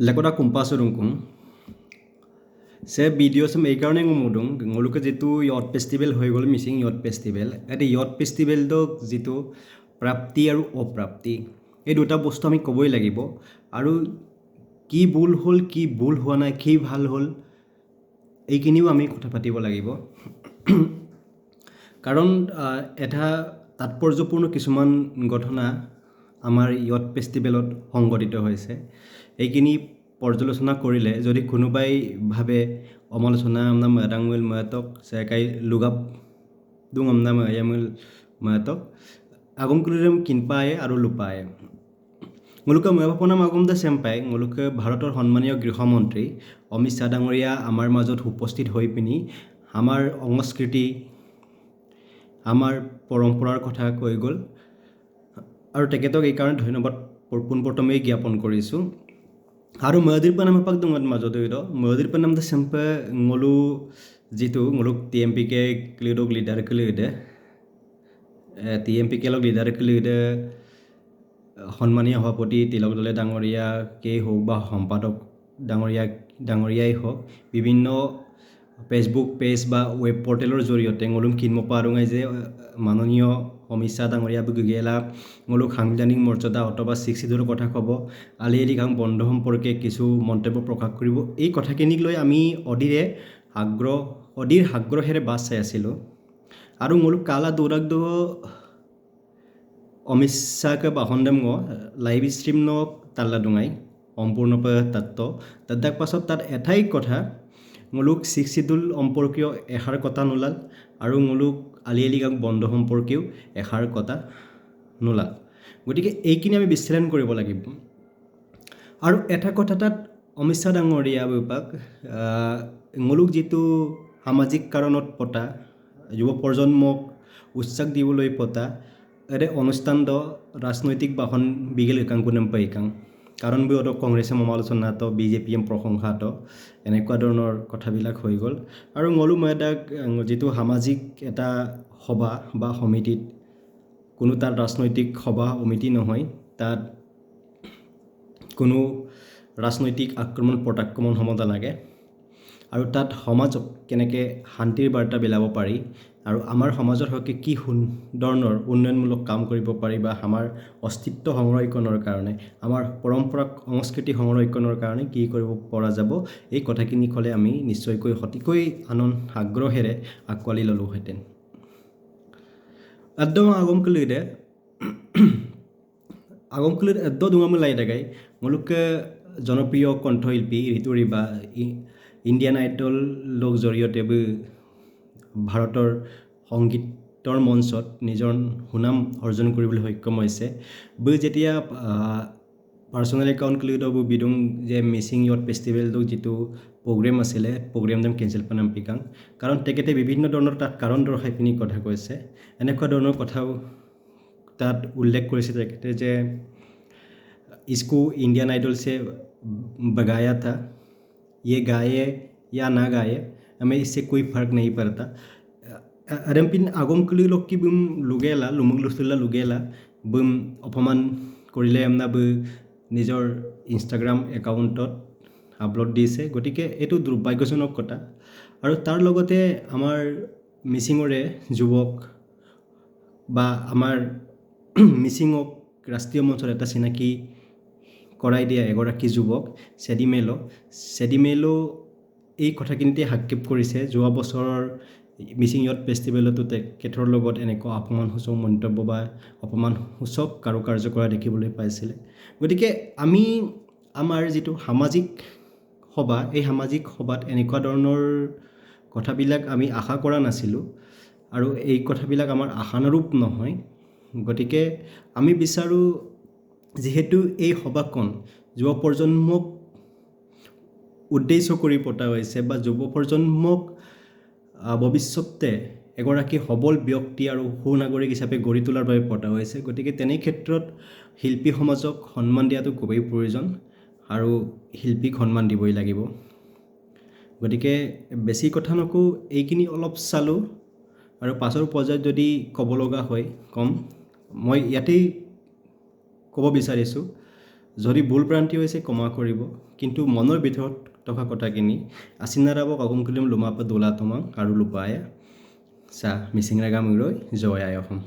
Lekoda kumpasurungkung se video sem ei karone ngomudung ngoluke jitu yacht festival হৈ গল Mising yacht festival এতে yacht festival তো jitu প্ৰাপ্তি আৰু অপ্ৰাপ্তি এই দুটা বস্তু আমি কবই লাগিব আৰু কি ভুল হল কি ভুল হোৱা নাই কি ভাল হল এইকিনিও আমি কথা পাতিব লাগিব কাৰণ এটা তাৎপৰ্যপূৰ্ণ কিছুমান ঘটনা আমাৰ yacht festivalত সংঘটিত হৈছে এইকিনি পৰ্যালোচনা কৰিলে যদি কোনোবাই ভাবে অমালোচনা নাম ৰাংমুল মাতক সেকাই লুগাপ দুংম নাম ইয়ামুল মাতক আগম কুলিৰম কিনপায় আৰু লুপায় মুলুক মহাপনা মাগম দা সেম্পাই মুলুক ভাৰতৰ সন্মানীয় গৃহমন্ত্ৰী অমিত শাহ ডাঙৰীয়া আমাৰ মাজত উপস্থিত হৈ পিনি আমাৰ সংস্কৃতি আমাৰ পৰম্পৰাৰ কথা কৈ গল আৰু তেখেতক এই কাৰণে ধন্যবাদ পোনপ্ৰথমে জ্ঞাপন কৰিছো আৰু মহাদিৰ পানাম পাক দঙত মাজত হইতো মহাদিৰ পানাম দা সেম্পে ngolu jitu ngoluk TMPK klidok leader klide TMPK lok leader klide সন্মানীয় সভাপতি তিলক দলে ডাঙৰীয়া কে হোক বা সম্পাদক ডাঙৰীয়াই হোক বিভিন্ন ফেসবুক পেজ বা ওয়েব পোৰ্টেলৰ জৰিয়তে ngolum কিনম পাৰুঙাই যে মাননীয় অমিত শাহ ডাঙৰীয়া বুগেলা ngoluk সাংবিধানিক মৰ্যাদা অথবা 60 কথা কব আলিয়েলি কাম বন্ধ সম্পৰ্কে কিছু মন্তব্য প্ৰকাশ কৰিব এই কথাখিনিক লৈ আমি অধীৰ আগ্ৰহেৰে বাছ চাই আছিলো আৰু ngoluk কালা দৌৰাক দ অমিত শাহকে বাহনদাম লাইভ স্ট্ৰিম ন তাল্লা দুঙাই সম্পূৰ্ণ তত্ত্ব তাদাক পাছত তাত এঠাই কথা ngoluk শিক্ষিদুল সম্পৰ্কীয় এখাৰ কথা নোলাল আৰু ngoluk আলিয়েলি কাম বন্ধ সম্পৰ্কীয় এখাৰ কথা নোলাল গতিকে এইকিনি আমি বিশ্লেষণ কৰিব লাগিব আৰু এটা কথা তাত অমিত শাহ ডাঙৰীয়া বিভাগ ngoluk jitu সামাজিক কাৰণত পতা যুৱ প্ৰজন্মক উৎসাহ দিবলৈ পতা এৰে অনুষ্ঠান দ ৰাজনৈতিক বাহন বিগেল কাংকুনম পাইকাং কাৰণ বিয়ত কংগ্ৰেছে সমালোচনা তো বিজেপিএম প্ৰশংসা তো এনেকুৱা ধৰণৰ কথাবিলাক হৈ গল আৰু ngolu ময়দাক যেটো সামাজিক এটা সভা বা সমিতিত কোনো তাৰ ৰাজনৈতিক সভা সমিতি নহয় তাত কোনো ৰাজনৈতিক আক্ৰমণ প্ৰত্যাক্ৰমণ সমতা লাগে আৰু তাত সমাজক কেনেকে শান্তিৰ বাৰ্তা বিলাব পাৰি আৰু আমাৰ সমাজৰ হকে কি ধৰণৰ উন্নয়নমূলক কাম কৰিব পাৰি বা আমাৰ অস্তিত্ব সংৰক্ষণৰ কাৰণে আমাৰ পৰম্পৰা সংস্কৃতি সংৰক্ষণৰ কাৰণে কি কৰিব পৰা যাব এই কথাখিনি কলে আমি নিশ্চয়কৈ হতিকৈ আনন্দ আগ্ৰহেৰে আকৱালি ললো হেতেন আদম আগমকুলিৰ এদ্দ দুঙাম লাই দাগাই মুলুকে জনপ্ৰিয় কণ্ঠশিল্পী ঋতুৰী বা ইণ্ডিয়ান আইডল লোক জৰিয়তে ভাৰতৰ সংগীতৰ মঞ্চত নিজৰ সুনাম অৰ্জন কৰিবলৈ সক্ষম হৈছে যেতিয়া পাৰ্সোনাল একাউন্ট ক্লিড হ'ব বিদুং যে মিছিং yacht ফেষ্টিভেল তো যেটো প্ৰগ্ৰাম আছিল প্ৰগ্ৰাম নাম কেনসেল পানাম পিকাং কাৰণ তেখেতে বিভিন্ন ধৰণৰ তাত কাৰণ দৰ্শাই পিনি কথা কৈছে এনেকুৱা ধৰণৰ কথাও তাত উল্লেখ কৰিছে তেখেতে যে इसको इंडियन आइडल से बगाया था ये गाए या ना गाए हमें इससे कोई फर्क नहीं पड़ता अरम्पिन आगम कुली लोग की बुम लुगेला लुमुग लुसुला लुगेला बुम अपमान करिले हमना बु निजर इंस्टाग्राम एकाउंटत আপলোড দিছে গতিকে এটো দুৰ্ভাগ্যজনক কথা আৰু তাৰ লগতে আমাৰ মিছিংৰে যুৱক বা আমাৰ মিছিংক ৰাষ্ট্ৰীয় মঞ্চৰ এটা চিনাকি কৰাই দিয়া এগৰাকী যুৱক সেডিমেলো এই কথাখিনিতে হাক্ষেপ কৰিছে যোৱা বছৰৰ মিছিং yacht ফেষ্টিভেলতো তেখেতৰ লগত এনেকুৱা অপমানসূচক মন্তব্য বা অপমানসূচক কাৰ্য কৰা দেখিবলৈ পাইছিল গতিকে আমি আমাৰ যেটো সামাজিক সভা এই সামাজিক সভাত এনেকুৱা ধৰণৰ কথাবিলাক আমি আশা কৰা নাছিলো আৰু এই কথাবিলাক আমাৰ আশানুৰূপ নহয় গতিকে আমি বিচাৰো যেহেতু এই সভাখন যুৱ প্ৰজন্মক উদ্দেশ্য কৰি পতা হৈছে বা যুৱ প্ৰজন্মক ভৱিষ্যতে এগৰাকী সবল ব্যক্তি আৰু সুনাগৰিক হিচাপে গঢ়ি তোলাৰ বাবে পতা হৈছে গতিকে তেনে ক্ষেত্ৰত শিল্পী সমাজক সন্মান দিয়াটো খুবেই প্ৰয়োজন আৰু শিল্পীক সন্মান দিবই লাগিব গতিকে বেছি কথা নকো এইখিনি অলপ চালো আৰু পাছৰ পৰ্যায়ত যদি ক'ব লগা হয় কম মই ইয়াতেই ক'ব বিচাৰিছো যদি ভুল ভ্ৰান্তি হৈছে ক্ষমা কৰিব কিন্তু মনৰ ভিতৰত থকা কথাখিনি আচিনাৰাবক অকুমকুলিম লোমাপা দোলা তোমাং আৰু লুপায়া চা মিচিং ৰাগা মৈৰৈ জয় আই অসম